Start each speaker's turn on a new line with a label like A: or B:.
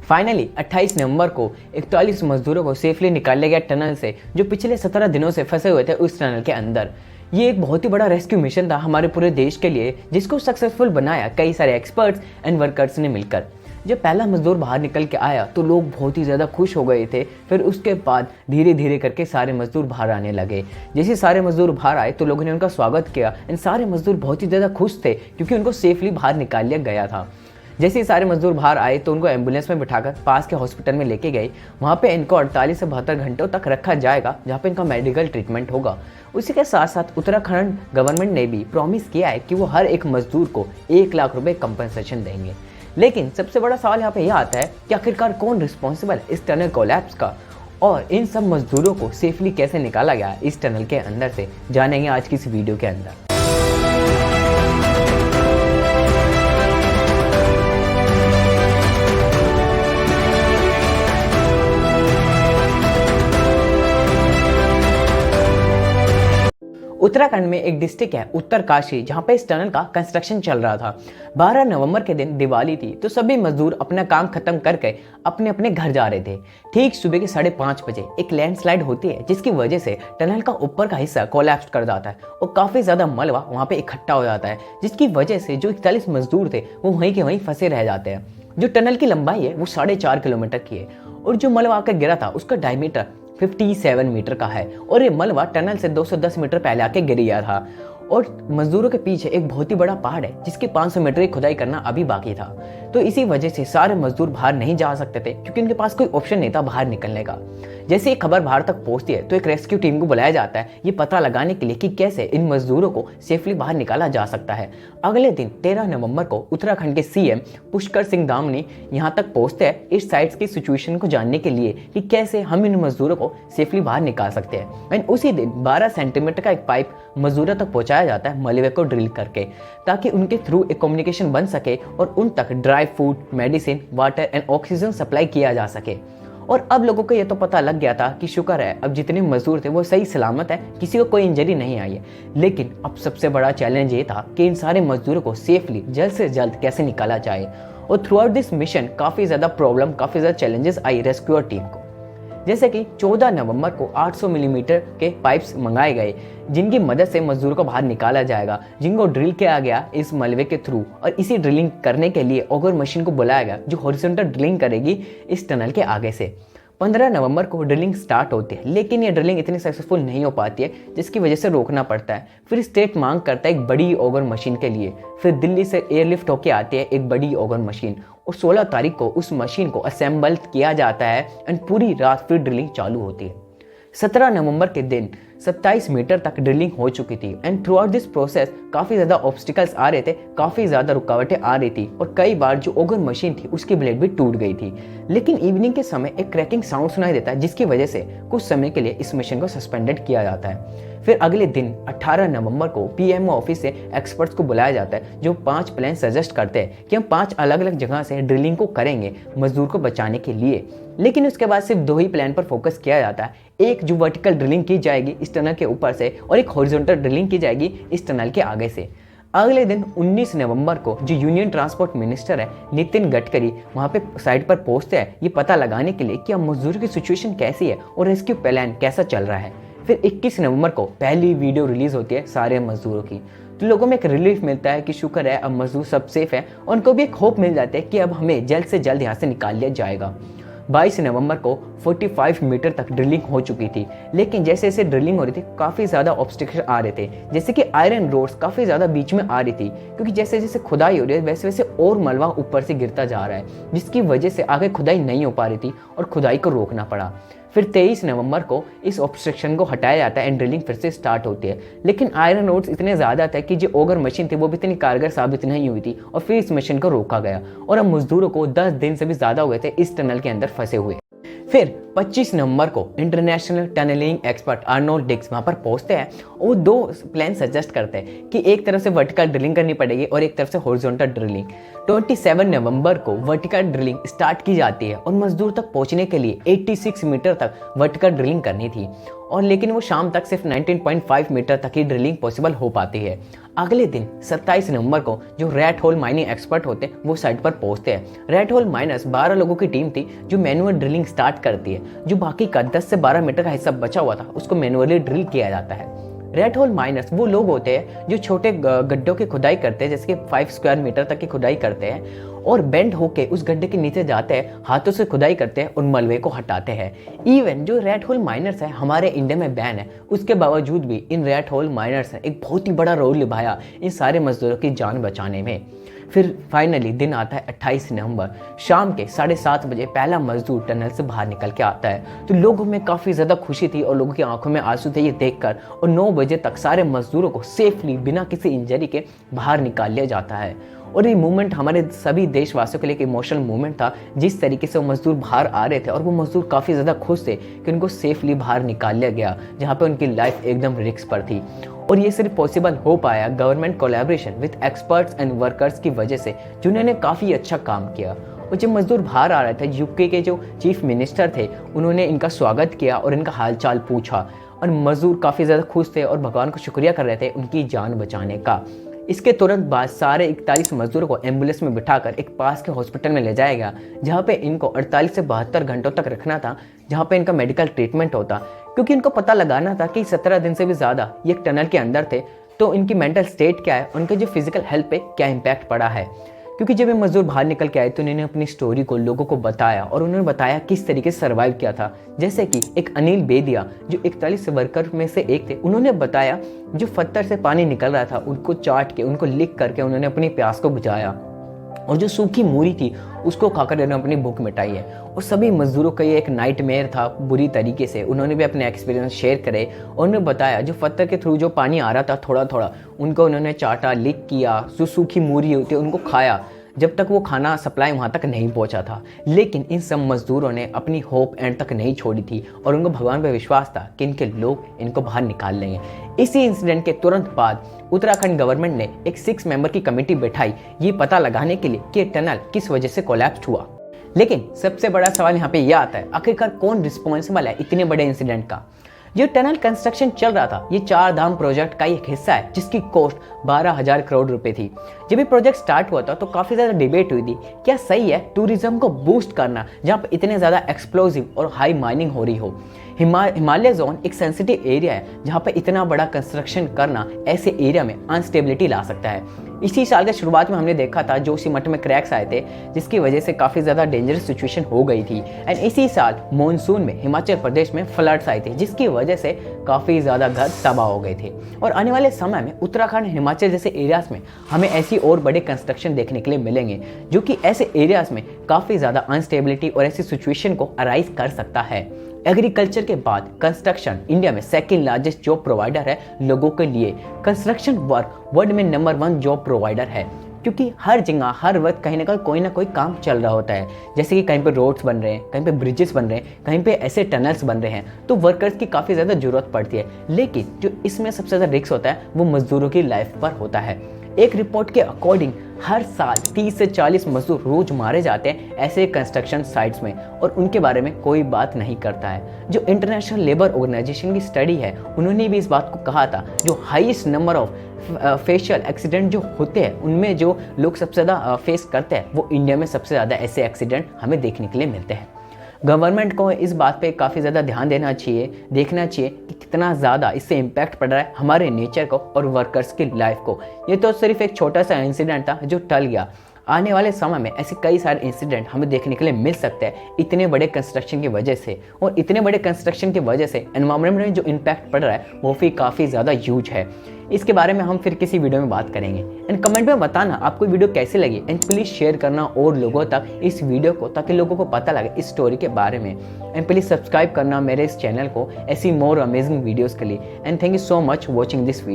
A: Finally 28 नवंबर को 41 मजदूरों को सेफली निकाला गया टनल से, जो पिछले 17 दिनों से फंसे हुए थे उस टनल के अंदर। ये एक बहुत ही बड़ा रेस्क्यू मिशन था हमारे पूरे देश के लिए, जिसको सक्सेसफुल बनाया कई सारे एक्सपर्ट्स एंड वर्कर्स ने मिलकर। जब पहला मजदूर बाहर निकल के आया तो लोग बहुत ही ज़्यादा खुश हो गए थे। फिर उसके बाद धीरे धीरे करके सारे मजदूर बाहर आने लगे। जैसे सारे मजदूर बाहर आए तो लोगों ने उनका स्वागत किया एंड सारे मजदूर बहुत ही ज़्यादा खुश थे क्योंकि उनको सेफली बाहर निकाल लिया गया था। जैसे ही सारे मजदूर बाहर आए तो उनको एम्बुलेंस में बिठाकर पास के हॉस्पिटल में लेके गए। वहाँ पे इनको 48 से 72 घंटों तक रखा जाएगा, जहाँ पे इनका मेडिकल ट्रीटमेंट होगा। उसी के साथ साथ उत्तराखंड गवर्नमेंट ने भी प्रॉमिस किया है कि वो हर एक मजदूर को 1 लाख रुपए कंपनसेशन देंगे। लेकिन सबसे बड़ा सवाल यहाँ पे यह आता है कि आखिरकार कौन रिस्पॉन्सिबल है इस टनल कोलैप्स का, और इन सब मजदूरों को सेफली कैसे निकाला गया इस टनल के अंदर से, जानेंगे आज की इस वीडियो के अंदर। उत्तराखंड में एक डिस्ट्रिक्ट है उत्तरकाशी, जहां पे इस टनल का कंस्ट्रक्शन चल रहा था। 12 नवंबर के दिन दिवाली थी, तो सभी मजदूर अपना काम खत्म करके अपने अपने घर जा रहे थे। ठीक सुबह के 5:30 बजे एक लैंडस्लाइड होती है, जिसकी वजह से टनल का ऊपर का हिस्सा कोलैप्स कर जाता है और काफी ज्यादा मलबा वहां पे इकट्ठा हो जाता है, जिसकी वजह से जो 41 मजदूर थे वो वहीं के वहीं फंसे रह जाते हैं। जो टनल की लंबाई है वो 4.5 किलोमीटर की है और जो मलबा आकर गिरा था उसका डायमीटर 57 मीटर का है और ये मलबा टनल से 210 मीटर पहले आके गिर गया था। और मजदूरों के पीछे एक बहुत ही बड़ा पहाड़ है जिसकी 500 मीटर की खुदाई करना अभी बाकी था। तो इसी वजह से सारे मजदूर बाहर नहीं जा सकते थे क्योंकि उनके पास कोई ऑप्शन नहीं था बाहर निकलने का। जैसे ये खबर बाहर तक पहुंचती है तो एक रेस्क्यू टीम को बुलाया जाता है ये पता लगाने के लिए कि कैसे इन मजदूरों को सेफली बाहर निकाला जा सकता है। अगले दिन 13 नवंबर को उत्तराखंड के सीएम पुष्कर सिंह धामी यहाँ तक पहुंचते हैं इस साइट्स की सिचुएशन को जानने के लिए कि कैसे हम इन मजदूरों को सेफली बाहर निकाल सकते हैं। एंड उसी दिन 12 सेंटीमीटर का एक पाइप मजदूरों तक पहुंचाया जाता है मलबे को ड्रिल करके, ताकि उनके थ्रू एक कम्युनिकेशन बन सके और उन तक dry food, medicine, water and oxygen supply किया जा सके। और अब लोगों को यह तो पता लग गया था कि शुक्र है अब जितने मजदूर थे वो सही सलामत है, किसी को कोई इंजरी नहीं आई है। लेकिन अब सबसे बड़ा चैलेंज ये था कि इन सारे मजदूरों को सेफली जल्द से जल्द कैसे निकाला जाए। और थ्रू आउट दिस मिशन काफ़ी ज़्यादा प्रॉब्लम, काफ़ी ज़्यादा चैलेंजेस आई रेस्क्यूअर टीम को। जैसे कि 14 नवंबर को 800 मिलीमीटर के पाइप्स मंगाए गए, जिनकी मदद से मजदूरों को बाहर निकाला जाएगा, जिनको ड्रिल किया गया इस मलबे के थ्रू। और इसी ड्रिलिंग करने के लिए ऑगर मशीन को बुलाया गया जो हॉरिजॉन्टल ड्रिलिंग करेगी इस टनल के आगे से। 15 नवंबर को ड्रिलिंग स्टार्ट होती है, लेकिन ये ड्रिलिंग इतनी सक्सेसफुल नहीं हो पाती है, जिसकी वजह से रोकना पड़ता है। फिर स्टेट मांग करता है एक बड़ी ऑगर मशीन के लिए। फिर दिल्ली से एयरलिफ्ट होके आती है एक बड़ी ऑगर मशीन और 16 तारीख को उस मशीन को असेंबल किया जाता है एंड पूरी रात फिर ड्रिलिंग चालू होती है। 17 नवंबर के दिन 27 मीटर तक ड्रिलिंग हो चुकी थी and through out this process काफ़ी ज़्यादा ऑब्स्टिकल्स आ रहे थे, काफ़ी ज़्यादा रुकावटें आ रही थी और कई बार जो ऑगर मशीन थी उसकी ब्लेड भी टूट गई थी। लेकिन इवनिंग के समय एक क्रैकिंग साउंड सुनाई देता है, जिसकी वजह से कुछ समय के लिए इस मिशन को सस्पेंडेड किया जाता है। फिर अगले दिन 18 नवंबर को पीएमओ ऑफिस से एक्सपर्ट्स को बुलाया जाता है जो 5 प्लान सजेस्ट करते हैं कि हम 5 अलग अलग जगह से ड्रिलिंग को करेंगे मजदूर को बचाने के लिए। लेकिन उसके बाद सिर्फ 2 ही प्लान पर फोकस किया जाता है, एक जो वर्टिकल ड्रिलिंग की जाएगी इस टनल के ऊपर से और एक हॉरिजॉन्टल ड्रिलिंग की जाएगी इस टनल के आगे से। अगले दिन 19 नवंबर को जो यूनियन ट्रांसपोर्ट मिनिस्टर है नितिन गडकरी वहाँ पे साइट पर पहुँचते हैं ये पता लगाने के लिए कि अब मजदूर की सिचुएशन कैसी है और रेस्क्यू प्लान कैसा चल रहा है। फिर 21 नवंबर को पहली वीडियो रिलीज होती है सारे मजदूरों की, तो लोगों में एक रिलीफ मिलता है कि शुक्र है अब मजदूर सब सेफ है और उनको भी एक होप मिल जाता है कि अब हमें जल्द से जल्द यहाँ से निकाल लिया जाएगा। 22 नवंबर को 45 मीटर तक ड्रिलिंग हो चुकी थी, लेकिन जैसे जैसे ड्रिलिंग हो रही थी काफ़ी ज़्यादा ऑब्स्टिकल आ रहे थे, जैसे कि आयरन रोड्स काफ़ी ज़्यादा बीच में आ रही थी, क्योंकि जैसे जैसे खुदाई हो रही है वैसे वैसे और मलबा ऊपर से गिरता जा रहा है, जिसकी वजह से आगे खुदाई नहीं हो पा रही थी और खुदाई को रोकना पड़ा। फिर 23 नवंबर को इस ऑब्स्ट्रक्शन को हटाया जाता है एंड ड्रिलिंग फिर से स्टार्ट होती है। लेकिन आयरन रोड्स इतने ज़्यादा थे कि जो ऑगर मशीन थी वो भी इतनी कारगर साबित नहीं हुई थी और फिर इस मशीन को रोका गया और अब मजदूरों को 10 दिन से भी ज़्यादा हुए थे इस टनल के अंदर फंसे हुए। फिर 25 नवंबर को international tunnelling expert Arnold Dix वहाँ पर पहुँचते हैं और 2 प्लान सजेस्ट करते हैं कि एक तरफ से वर्टिकल ड्रिलिंग करनी पड़ेगी और एक तरफ से हॉरिजॉन्टल ड्रिलिंग। 27 नवंबर को वर्टिकल ड्रिलिंग स्टार्ट की जाती है और मजदूर तक पहुंचने के लिए 86 मीटर तक वर्टिकल ड्रिलिंग करनी थी और लेकिन वो शाम तक सिर्फ 19.5 मीटर तक ही ड्रिलिंग पॉसिबल हो पाती है। अगले दिन 27 नवंबर को जो रेड होल माइनिंग एक्सपर्ट होते हैं वो साइट पर पहुंचते हैं। रेड होल माइनर्स 12 लोगों की टीम थी जो मैनुअल ड्रिलिंग स्टार्ट करती है। जो बाकी का 10 से 12 मीटर का हिस्सा बचा हुआ था उसको मैनुअली ड्रिल किया जाता है। रेड होल माइनर्स वो लोग होते हैं जो छोटे गड्ढों की खुदाई करते हैं, जैसे कि 5 स्क्वायर मीटर तक की खुदाई करते हैं और बेंड होके उस गड्ढे के नीचे जाते हैं, हाथों से खुदाई करते हैं और मलबे को हटाते हैं। इवन जो रेड होल माइनर्स है हमारे इंडिया में बैन है, उसके बावजूद भी इन रेड होल माइनर्स ने एक बहुत ही बड़ा रोल निभाया इन सारे मजदूरों की जान बचाने में। फिर फाइनली दिन आता है 28 नवंबर, शाम के 7:30 बजे पहला मजदूर टनल से बाहर निकल के आता है। तो लोगों में काफ़ी ज़्यादा खुशी थी और लोगों की आंखों में आंसू थे ये देखकर, और 9 बजे तक सारे मजदूरों को सेफली बिना किसी इंजरी के बाहर निकाल लिया जाता है। और ये मूवमेंट हमारे सभी देशवासियों के लिए एक इमोशनल मूवमेंट था। जिस तरीके से वो मजदूर बाहर आ रहे थे और वो मजदूर काफ़ी ज़्यादा खुश थे कि उनको सेफली बाहर निकाल लिया गया, जहाँ पे उनकी लाइफ एकदम रिस्क पर थी। और ये सिर्फ पॉसिबल हो पाया government collaboration with experts and workers की वजह से, जिन्होंने काफ़ी अच्छा काम किया। और जब मजदूर बाहर आ रहे थे, यूके के जो चीफ मिनिस्टर थे उन्होंने इनका स्वागत किया और इनका हालचाल पूछा, और मजदूर काफ़ी ज़्यादा खुश थे और भगवान को शुक्रिया कर रहे थे उनकी जान बचाने का। इसके तुरंत बाद सारे 41 मजदूरों को एम्बुलेंस में बिठाकर एक पास के हॉस्पिटल में ले जाया गया, जहाँ पे इनको 48 से 72 घंटों तक रखना था, जहाँ पे इनका मेडिकल ट्रीटमेंट होता, क्योंकि इनको पता लगाना था कि 17 दिन से भी ज़्यादा ये एक टनल के अंदर थे, तो इनकी मेंटल स्टेट क्या है, उनके जो फिजिकल हेल्थ पे क्या इम्पैक्ट पड़ा है। क्योंकि जब ये मजदूर बाहर निकल के आए तो उन्होंने अपनी स्टोरी को लोगों को बताया और उन्होंने बताया किस तरीके से सर्वाइव किया था। जैसे कि एक अनिल बेदिया जो 41 वर्कर में से एक थे, उन्होंने बताया जो पत्थर से पानी निकल रहा था उनको चाट के, उनको लिख करके उन्होंने अपनी प्यास को बुझाया, और जो सूखी मूरी थी उसको खाकर उन्होंने अपनी भूख मिटाई है। और सभी मजदूरों का ये एक नाइटमेयर था बुरी तरीके से। उन्होंने भी अपने एक्सपीरियंस शेयर करे और उन्होंने बताया जो पत्थर के थ्रू जो पानी आ रहा था थोड़ा थोड़ा, उनको उन्होंने चाटा, लिक किया, जो सूखी मूरी होती है उनको खाया, जब तक वो खाना सप्लाई वहाँ तक नहीं पहुँचा था। लेकिन इन सब मजदूरों ने अपनी होप एंड तक नहीं छोड़ी थी और उनको भगवान पर विश्वास था कि इनके लोग इनको बाहर निकाल लेंगे। इसी इंसिडेंट के तुरंत बाद उत्तराखंड गवर्नमेंट ने एक 6 मेंबर की कमेटी बैठाई ये पता लगाने के लिए कि टनल किस वजह से कोलैप्स हुआ। लेकिन सबसे बड़ा सवाल यहाँ पे यह आता है, आखिरकार कौन रिस्पॉन्सिबल है इतने बड़े इंसिडेंट का। जो टनल कंस्ट्रक्शन चल रहा था ये 4 धाम प्रोजेक्ट का एक हिस्सा है, जिसकी कॉस्ट 12,000 करोड़ रुपए थी। जब ये प्रोजेक्ट स्टार्ट हुआ था तो काफ़ी ज़्यादा डिबेट हुई थी, क्या सही है टूरिज्म को बूस्ट करना जहाँ पर इतने ज़्यादा एक्सप्लोसिव और हाई माइनिंग हो रही हो। हिमालय जोन एक सेंसिटिव एरिया है जहाँ पर इतना बड़ा कंस्ट्रक्शन करना ऐसे एरिया में अनस्टेबिलिटी ला सकता है। इसी साल के शुरुआत में हमने देखा था जोशीमठ में क्रैक्स आए थे, जिसकी वजह से काफ़ी ज़्यादा डेंजरस सिचुएशन हो गई थी। एंड इसी साल मॉनसून में हिमाचल प्रदेश में फ्लड्स आए थे, जिसकी वजह से काफ़ी ज़्यादा घर तबाह हो गए थे। और आने वाले समय में उत्तराखंड, हिमाचल जैसे एरियाज़ में हमें ऐसी और बड़े कंस्ट्रक्शन देखने के लिए मिलेंगे, जो कि ऐसे एरियाज़ में काफ़ी ज़्यादा अनस्टेबिलिटी और ऐसी सिचुएशन को अराइज कर सकता है। एग्रीकल्चर के बाद कंस्ट्रक्शन इंडिया में सेकेंड लार्जेस्ट जॉब प्रोवाइडर है लोगों के लिए। कंस्ट्रक्शन वर्क वर्ल्ड में नंबर 1 जॉब प्रोवाइडर है, क्योंकि हर जगह हर वक्त कहीं ना कोई काम चल रहा होता है। जैसे कि कहीं पे रोड्स बन रहे हैं, कहीं पे ब्रिजेस बन रहे हैं, कहीं पे ऐसे टनल्स बन रहे हैं, तो वर्कर्स की काफ़ी ज़्यादा ज़रूरत पड़ती है। लेकिन जो इसमें सबसे ज़्यादा रिस्क होता है वो मजदूरों की लाइफ पर होता है। एक रिपोर्ट के अकॉर्डिंग हर साल 30 से 40 मजदूर रोज मारे जाते हैं ऐसे कंस्ट्रक्शन साइट्स में, और उनके बारे में कोई बात नहीं करता है। जो इंटरनेशनल लेबर ऑर्गेनाइजेशन की स्टडी है उन्होंने भी इस बात को कहा था, जो highest number of facial accident जो होते हैं उनमें जो लोग सबसे ज़्यादा फेस करते हैं वो इंडिया में सबसे ज़्यादा ऐसे एक्सीडेंट हमें देखने के लिए मिलते हैं। गवर्नमेंट को इस बात पे काफ़ी ज़्यादा ध्यान देना चाहिए, देखना चाहिए कि कितना ज़्यादा इससे इम्पैक्ट पड़ रहा है हमारे नेचर को और वर्कर्स की लाइफ को। ये तो सिर्फ एक छोटा सा इंसिडेंट था जो टल गया। आने वाले समय में ऐसे कई सारे इंसिडेंट हमें देखने के लिए मिल सकते हैं इतने बड़े कंस्ट्रक्शन की वजह से, और इतने बड़े कंस्ट्रक्शन की वजह से एनवायरनमेंट में जो इम्पैक्ट पड़ रहा है वो भी काफ़ी ज़्यादा ह्यूज है। इसके बारे में हम फिर किसी वीडियो में बात करेंगे। एंड कमेंट में बताना आपको वीडियो कैसी लगी, एंड प्लीज़ शेयर करना और लोगों तक इस वीडियो को, ताकि लोगों को पता लगे इस स्टोरी के बारे में। एंड प्लीज़ सब्सक्राइब करना मेरे इस चैनल को ऐसी मोर अमेजिंग वीडियोज़ के लिए। And thank you so much watching this video.